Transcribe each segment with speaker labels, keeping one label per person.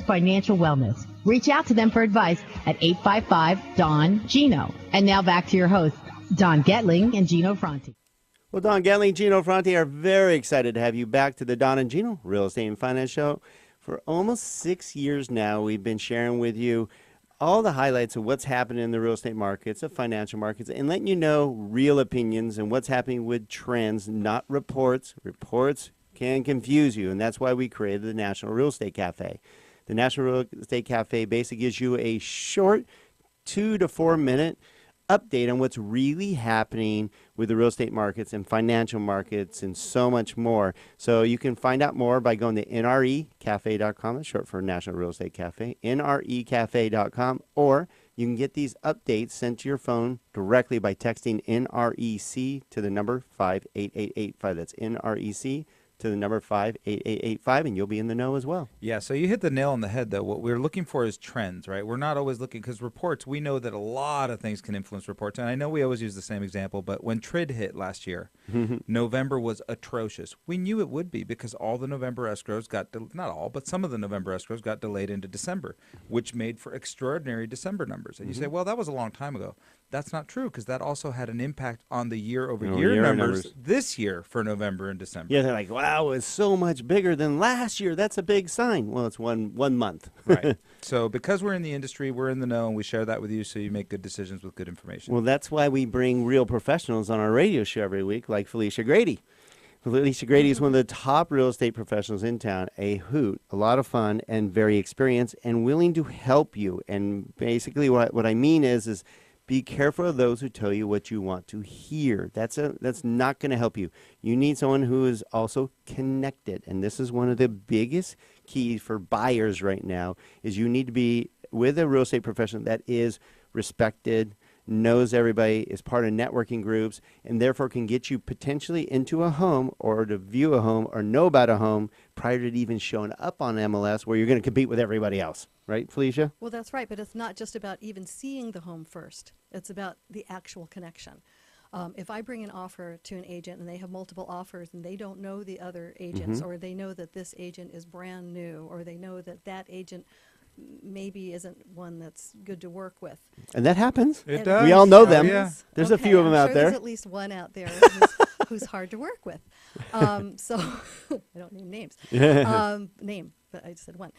Speaker 1: Financial wellness. Reach out to them for advice at 855-DON-GINO. And now back to your hosts, Don Getling and Gino Fronti.
Speaker 2: Well, Don Getling and Gino Fronti are very excited to have you back to the Don and Gino Real Estate and Finance Show. For almost 6 years now, we've been sharing with you all the highlights of what's happening in the real estate markets, the financial markets, and letting you know real opinions and what's happening with trends, not reports. Reports can confuse you, and that's why we created the National Real Estate Cafe. The National Real Estate Cafe basically gives you a short 2 to 4 minute update on what's really happening with the real estate markets and financial markets and so much more. So you can find out more by going to nrecafe.com. That's short for National Real Estate Cafe, nrecafe.com, or you can get these updates sent to your phone directly by texting NREC to the number 58885. That's NREC to the number 58885, and you'll be in the know as well.
Speaker 3: Yeah, so you hit the nail on the head, though. What we're looking for is trends, right? We're not always looking, because reports, we know that a lot of things can influence reports. And I know we always use the same example, but when TRID hit last year, November was atrocious. We knew it would be because all the November escrows got, not all, but some of the November escrows got delayed into December, which made for extraordinary December numbers. And you say, well, that was a long time ago. That's not true, because that also had an impact on the year-over-year numbers this year for November and December.
Speaker 2: Yeah, they're like, wow, it's so much bigger than last year. That's a big sign. Well, it's one month.
Speaker 3: Right. So because we're in the industry, we're in the know, and we share that with you so you make good decisions with good information.
Speaker 2: Well, that's why we bring real professionals on our radio show every week, like Felicia Grady. Felicia Grady is one of the top real estate professionals in town, a hoot, a lot of fun, and very experienced and willing to help you. And basically what I mean is be careful of those who tell you what you want to hear. That's not going to help you. You need someone who is also connected. And this is one of the biggest keys for buyers right now, is you need to be with a real estate professional that is respected, knows everybody, is part of networking groups, and therefore can get you potentially into a home or to view a home or know about a home prior to it even showing up on MLS, where you're going to compete with everybody else. Right, Felicia?
Speaker 4: Well, that's right, but it's not just about even seeing the home first. It's about the actual connection. If I bring an offer to an agent and they have multiple offers and they don't know the other agents, or they know that this agent is brand new, or they know that that agent maybe isn't one that's good to work with.
Speaker 2: And that happens.
Speaker 3: It does.
Speaker 2: We all know them.
Speaker 3: Yeah.
Speaker 2: There's a few of them out there.
Speaker 4: There's at least one out there who's hard to work with. So I don't name names. But I just said one.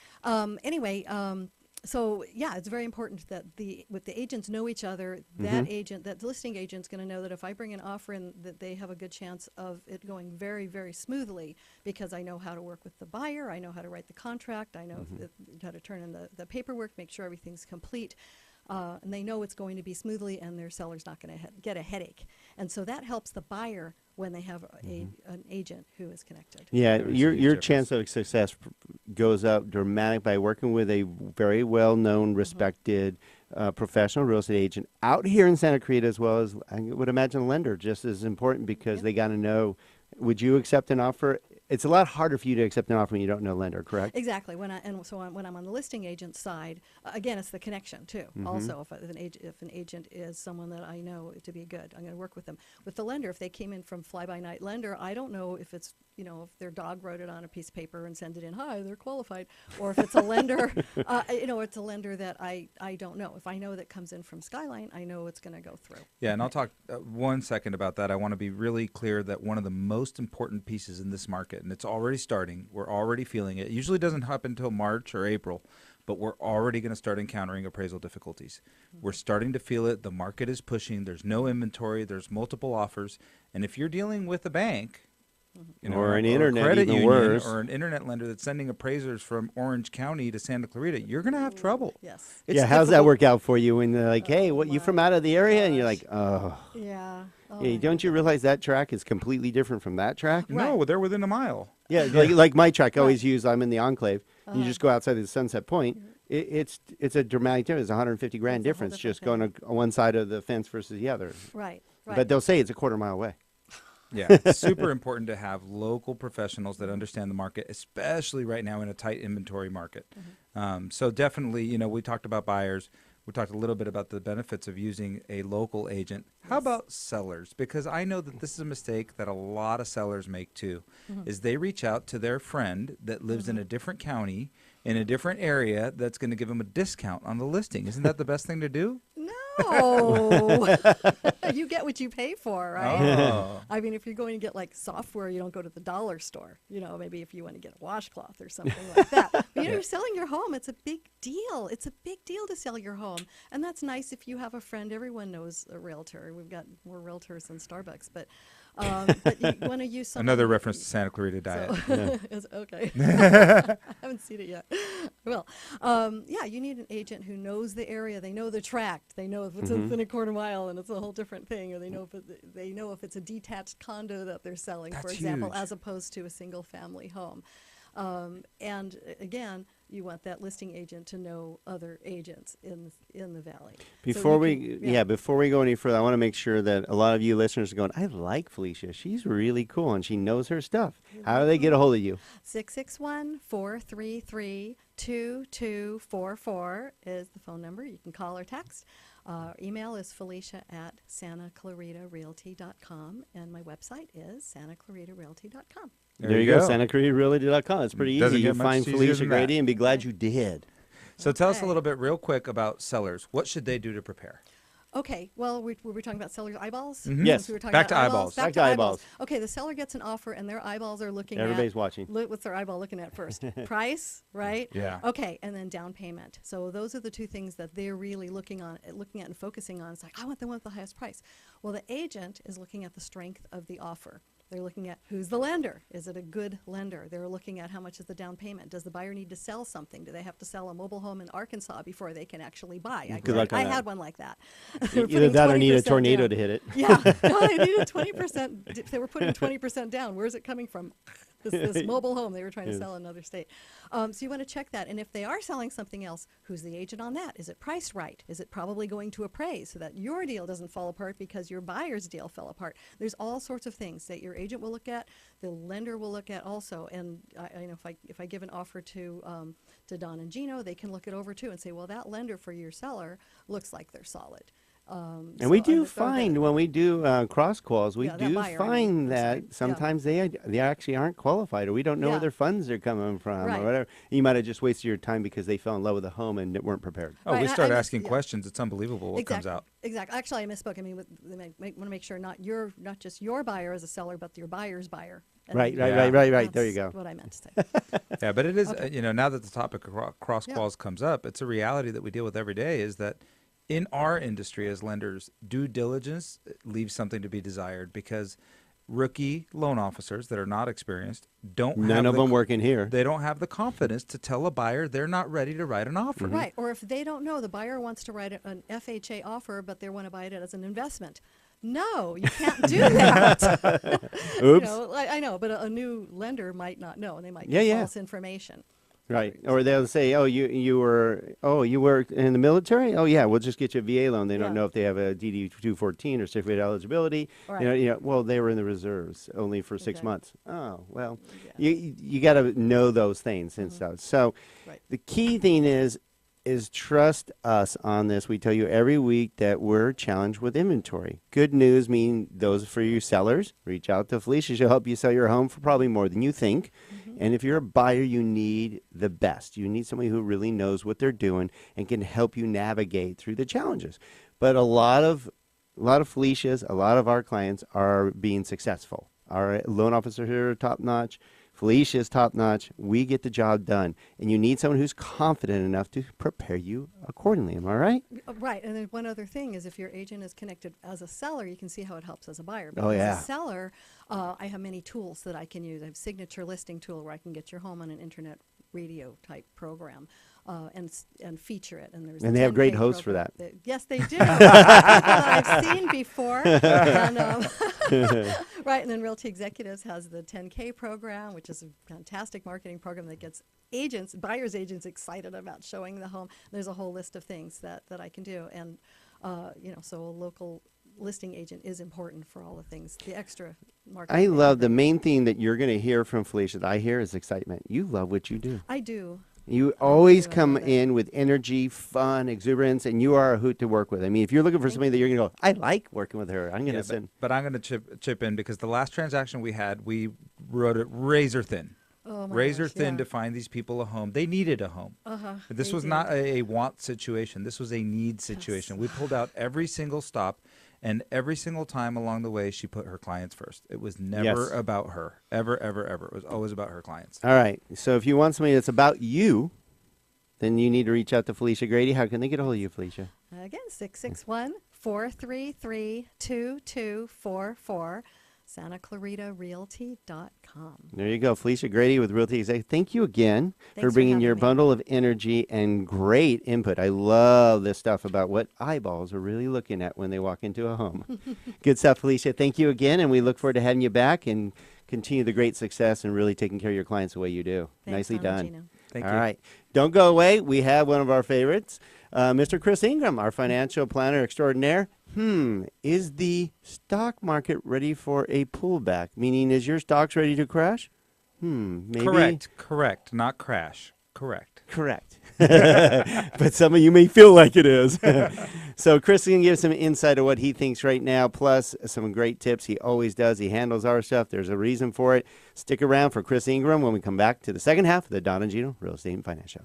Speaker 4: So yeah, it's very important that the agents know each other. That agent, that listing agent's going to know that if I bring an offer in, that they have a good chance of it going very, very smoothly, because I know how to work with the buyer, I know how to write the contract, I know how to turn in the paperwork, make sure everything's complete. And they know it's going to be smoothly, and their seller's not going to get a headache. And so that helps the buyer when they have an agent who is connected.
Speaker 2: Yeah, your chance of success goes up dramatic by working with a very well-known, respected professional real estate agent out here in Santa Cruz, as well as, I would imagine, a lender, just as important, because they got to know, would you accept an offer? It's a lot harder for you to accept an offer when you don't know a lender, correct?
Speaker 4: Exactly. When I'm on the listing agent side, again, it's the connection too. Also, if an agent is someone that I know to be good, I'm going to work with them. With the lender, if they came in from fly-by-night lender, I don't know if it's, if their dog wrote it on a piece of paper and sent it in, hi, they're qualified, or if it's a lender, it's a lender that I don't know. If I know that comes in from Skyline, I know it's going to go through.
Speaker 3: Yeah, and I'll talk 1 second about that. I want to be really clear that one of the most important pieces in this market, and it's already starting, we're already feeling it. It usually doesn't happen until March or April, but we're already going to start encountering appraisal difficulties. We're starting to feel it. The market is pushing. There's no inventory. There's multiple offers. And if you're dealing with a bank,
Speaker 2: or an internet,
Speaker 3: credit
Speaker 2: even
Speaker 3: union,
Speaker 2: worse,
Speaker 3: or an internet lender that's sending appraisers from Orange County to Santa Clarita, you're going to have trouble.
Speaker 4: Yes.
Speaker 2: yeah, how's that work out for you when they're like, hey, what, you from out of the area? And you're like, oh.
Speaker 4: Yeah.
Speaker 2: Hey, don't you realize that track is completely different from that track?
Speaker 3: No, they're within a mile.
Speaker 2: Yeah, like my track I always use, I'm in the Enclave. You just go outside of the Sunset Point. It's a dramatic difference. It's $150,000 difference just going on one side of the fence versus the other.
Speaker 4: Right.
Speaker 2: But they'll say it's a quarter-mile away.
Speaker 3: Yeah, it's super important to have local professionals that understand the market, especially right now in a tight inventory market. So definitely, we talked about buyers. We talked a little bit about the benefits of using a local agent. How about sellers? Because I know that this is a mistake that a lot of sellers make too, is they reach out to their friend that lives in a different county in a different area that's going to give them a discount on the listing. Isn't that the best thing to do?
Speaker 4: No. You get what you pay for, right?
Speaker 3: Oh.
Speaker 4: I mean, if you're going to get like software, you don't go to the dollar store. You know, maybe if you want to get a washcloth or something like that. But you know, you're selling your home. It's a big deal. It's a big deal to sell your home. And that's nice if you have a friend. Everyone knows a realtor. We've got more realtors than Starbucks. But you want to use something.
Speaker 3: Another reference to Santa Clarita Diet.
Speaker 4: So, okay. I haven't seen it yet. Well, yeah, you need an agent who knows the area. They know the tract. They know if it's within a quarter mile and it's a whole different thing, or they know if it's a detached condo that they're selling,
Speaker 3: That's
Speaker 4: for example,
Speaker 3: huge.
Speaker 4: as opposed to a single family home. And again, you want that listing agent to know other agents in the valley.
Speaker 2: Before before we go any further, I want to make sure that a lot of you listeners are going, I like Felicia. She's really cool and she knows her stuff. How do they get a hold of you?
Speaker 4: 661-433-2244 is the phone number. You can call or text. Email is felicia@santaclaritarealty.com, and my website is santaclaritarealty.com.
Speaker 2: There you go, SantaClaritaRealty.com. It's pretty
Speaker 3: Doesn't
Speaker 2: easy. You
Speaker 3: get much
Speaker 2: find
Speaker 3: easier
Speaker 2: Felicia
Speaker 3: than
Speaker 2: Grady
Speaker 3: that.
Speaker 2: and be glad you did.
Speaker 3: So tell us a
Speaker 4: Okay.
Speaker 3: little bit real quick about sellers. What should they do to prepare?
Speaker 4: Okay, well, were we talking about seller's eyeballs?
Speaker 3: Mhm.
Speaker 2: Yes.
Speaker 4: Since we were talking
Speaker 3: Back
Speaker 4: about
Speaker 3: to eyeballs.
Speaker 4: Back to eyeballs. Okay, the seller gets an offer and their eyeballs are looking
Speaker 2: Everybody's
Speaker 4: at.
Speaker 2: watching.
Speaker 4: What's their eyeball looking at first? Price, right?
Speaker 3: Yeah.
Speaker 4: Okay, and then down payment. So those are the two things that they're really looking at and focusing on. It's like, I want the one with the highest price. Well, the agent is looking at the strength of the offer. They're looking at who's the lender. Is it a good lender? They're looking at how much is the down payment. Does the buyer need to sell something? Do they have to sell a mobile home in Arkansas before they can actually buy?
Speaker 2: Good luck on
Speaker 4: I
Speaker 2: that.
Speaker 4: had one like that. They were
Speaker 2: Either
Speaker 4: putting
Speaker 2: that or need a
Speaker 4: 20%
Speaker 2: tornado
Speaker 4: down.
Speaker 2: to hit it.
Speaker 4: Yeah, no, they needed 20%. They were putting 20% down. Where's it coming from? This mobile home they were trying to sell in another state. So you want to check that. And if they are selling something else, who's the agent on that? Is it priced right? Is it probably going to appraise so that your deal doesn't fall apart because your buyer's deal fell apart? There's all sorts of things that your agent will look at, the lender will look at also. And I know if I give an offer to Don and Gino, they can look it over too and say, well, that lender for your seller looks like they're solid.
Speaker 2: And we do find when we do cross calls, we
Speaker 4: Yeah, that
Speaker 2: do
Speaker 4: buyer, I
Speaker 2: find
Speaker 4: mean, I'm
Speaker 2: that
Speaker 4: sorry. Yeah.
Speaker 2: sometimes they actually aren't qualified, or we don't know where
Speaker 4: Yeah.
Speaker 2: their funds are coming from,
Speaker 4: Right.
Speaker 2: or whatever. You might have just wasted your time because they fell in love with the home and weren't prepared.
Speaker 3: Oh,
Speaker 4: Right,
Speaker 3: we
Speaker 4: I-
Speaker 3: start
Speaker 4: I just-
Speaker 3: asking
Speaker 4: yeah.
Speaker 3: questions. It's unbelievable what comes out.
Speaker 4: Exactly. Actually, I misspoke. I mean, want to make sure not just your buyer as a seller, but your buyer's buyer. And
Speaker 2: Right.
Speaker 3: Yeah.
Speaker 2: There you go.
Speaker 4: That's what I meant to say.
Speaker 3: Yeah, but it is,
Speaker 4: Okay.
Speaker 3: now that the topic of cross
Speaker 4: Yeah.
Speaker 3: calls comes up, it's a reality that we deal with every day is that in our industry as lenders, due diligence leaves something to be desired because rookie loan officers that are not experienced don't have
Speaker 2: None of them working here.
Speaker 3: They don't have the confidence to tell a buyer they're not ready to write an offer.
Speaker 4: Right. Or if they don't know, the buyer wants to write an FHA offer, but they want to buy it as an investment. No, you can't do that.
Speaker 2: Oops.
Speaker 4: You know, I know, but a new lender might not know, and they might
Speaker 2: Yeah,
Speaker 4: give
Speaker 2: yeah.
Speaker 4: false information.
Speaker 2: Right. Or they'll say, "Oh, you were in the military? Oh, yeah, we'll just get you a VA loan." They don't
Speaker 4: Yeah.
Speaker 2: know if they have a DD 214 or certificate of eligibility.
Speaker 4: Right.
Speaker 2: Well, they were in the reserves only for 6
Speaker 4: Okay.
Speaker 2: months. Oh, well,
Speaker 4: Yeah.
Speaker 2: you got to know those things and stuff. So,
Speaker 4: Right.
Speaker 2: the key thing is trust us on this. We tell you every week that we're challenged with inventory. Good news mean those for you sellers, reach out to Felicia. She'll help you sell your home for probably more than you think. And if you're a buyer, you need the best. You need somebody who really knows what they're doing and can help you navigate through the challenges. But a lot of Felicias, a lot of our clients are being successful. Our loan officers here are top notch. Felicia is top notch. We get the job done. And you need someone who's confident enough to prepare you accordingly. Am I right?
Speaker 4: Right, and then one other thing is if your agent is connected as a seller, you can see how it helps as a buyer.
Speaker 2: Oh,
Speaker 4: Because
Speaker 2: yeah.
Speaker 4: as a seller, I have many tools that I can use. I have a signature listing tool where I can get your home on an internet radio type program and feature it. And
Speaker 2: And they have great
Speaker 4: 10K
Speaker 2: hosts for
Speaker 4: program
Speaker 2: that.
Speaker 4: yes, they do. People that I've seen before. And, right, and then Realty Executives has the 10K program, which is a fantastic marketing program that gets buyers agents excited about showing the home. There's a whole list of things that I can do. And, so a local listing agent is important for all the things, the extra marketing.
Speaker 2: I
Speaker 4: that
Speaker 2: love
Speaker 4: you
Speaker 2: the
Speaker 4: bring.
Speaker 2: main thing that you're going to hear from Felicia that I hear is excitement. You love what you do.
Speaker 4: I do.
Speaker 2: You always
Speaker 4: do, I
Speaker 2: come
Speaker 4: love it.
Speaker 2: in with energy, fun, exuberance, and you are a hoot to work with. I mean, if you're looking for somebody that you're going to go, I like working with her, I'm going to
Speaker 3: Yeah,
Speaker 2: send.
Speaker 3: but I'm going to chip in because the last transaction we had, we wrote it razor thin.
Speaker 4: Oh my
Speaker 3: razor
Speaker 4: gosh,
Speaker 3: thin
Speaker 4: yeah.
Speaker 3: to find these people a home. They needed a home. This
Speaker 4: they
Speaker 3: was
Speaker 4: did.
Speaker 3: not a want situation. This was a need situation. We pulled out every single stop, and every single time along the way, she put her clients first. It was never
Speaker 2: Yes.
Speaker 3: about her. Ever, ever, ever. It was always about her clients.
Speaker 2: All right. So if you want somebody that's about you, then you need to reach out to Felicia Grady. How can they get a hold of you, Felicia?
Speaker 4: Again, 661-433-2244, SantaClaritaRealty.com.
Speaker 2: There you go. Felicia Grady with Realty Executive. Thank you again
Speaker 4: Thanks
Speaker 2: for
Speaker 4: for
Speaker 2: bringing
Speaker 4: having
Speaker 2: your
Speaker 4: me.
Speaker 2: bundle of energy and great input. I love this stuff about what eyeballs are really looking at when they walk into a home. Good stuff, Felicia. Thank you again, and we look forward to having you back and continue the great success and really taking care of your clients the way you do.
Speaker 4: Thanks,
Speaker 2: Nicely
Speaker 4: Don and
Speaker 2: done.
Speaker 4: Gino.
Speaker 3: Thank
Speaker 2: All
Speaker 3: you.
Speaker 2: right. Don't go away. We have one of our favorites, Mr. Chris Ingram, our financial planner extraordinaire. Is the stock market ready for a pullback? Meaning, is your stocks ready to crash? Maybe.
Speaker 3: Correct. Not crash. Correct.
Speaker 2: But some of you may feel like it is. So Chris is going to give some insight of what he thinks right now, plus some great tips. He always does. He handles our stuff. There's a reason for it. Stick around for Chris Ingram when we come back to the second half of the Don and Gino Real Estate and Finance Show.